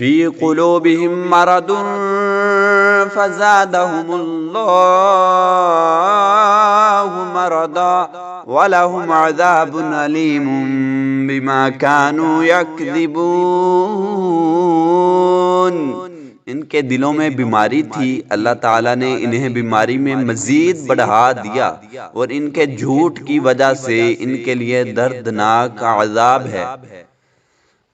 فی قلوبہم مرض فزادہم اللہ مرضا وَلَهُمْ عَذَابٌ أَلِيمٌ بِمَا كَانُوا يَكْذِبُونَ۔ ان کے دلوں میں بیماری تھی، اللہ تعالیٰ نے انہیں بیماری میں مزید بڑھا دیا، اور ان کے جھوٹ کی وجہ سے ان کے لیے دردناک عذاب ہے۔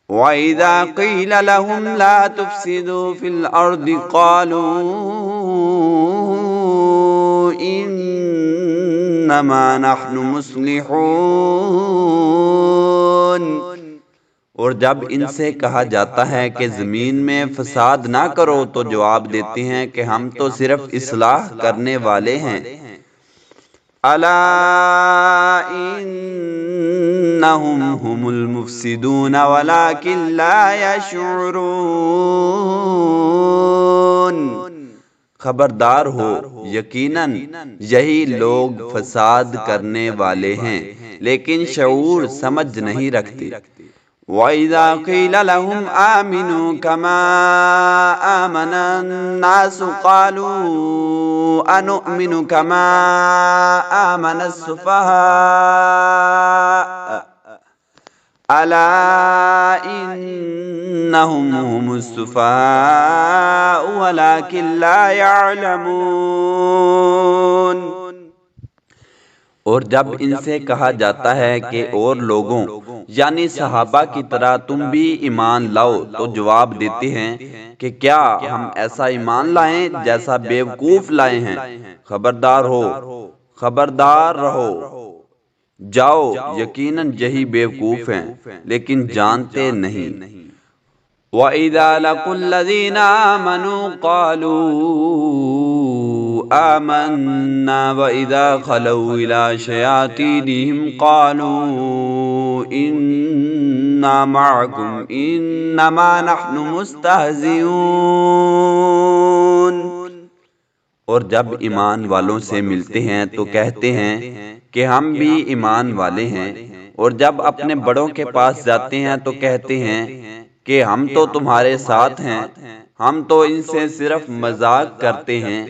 وَإِذَا قِيلَ لَهُمْ لَا تُفْسِدُوا فِي الْأَرْضِ قَالُوا إِنَّمَا نَحْنُ مُصْلِحُونَ۔ اور جب ان سے کہا جاتا ہے کہ زمین میں فساد نہ کرو تو جواب دیتے ہیں کہ ہم تو صرف اصلاح کرنے والے ہیں۔ الا انہم هم المفسدون ولکن لا یشعرون۔ خبردار ہو، یقیناً یہی لوگ فساد کرنے والے ہیں لیکن شعور سمجھ نہیں رکھتے۔ وَإِذَا قِيلَ لَهُمْ آمِنُوا كَمَا آمَنَ النَّاسُ قَالُوا أَنُؤْمِنُ كَمَا آمَنَ السُّفَهَاءُ أَلَا إِنَّهُمْ هُمُ السُّفَهَاءُ وَلَكِنْ لَا يَعْلَمُونَ۔ اور جب ان سے کہا جاتا ہے کہ اور لوگوں یعنی صحابہ کی طرح تم بھی ایمان لاؤ تو جواب دیتے ہیں کہ کیا ہم ایسا ایمان لائیں جیسا بیوقوف لائے ہیں۔ خبردار رہو، جاؤ، یقیناً یہی بیوقوف ہیں لیکن جانتے نہیں۔ وَإِذَا لَقُوا الَّذِينَ آمَنُوا قَالُوا آمَنَّا وَإِذَا خَلَوْا إِلَى شَيَاطِينِهِمْ قَالُوا إِنَّا مَعَكُمْ إِنَّمَا نَحْنُ مُسْتَهْزِئُونَ۔ اور جب ایمان والوں سے ملتے ہیں تو کہتے ہیں کہ ہم بھی ایمان والے ہیں، اور جب اپنے بڑوں کے پاس جاتے ہیں تو کہتے ہیں کہ ہم تو تمہارے ساتھ ہیں، ہم تو ان سے صرف مذاق کرتے ہیں۔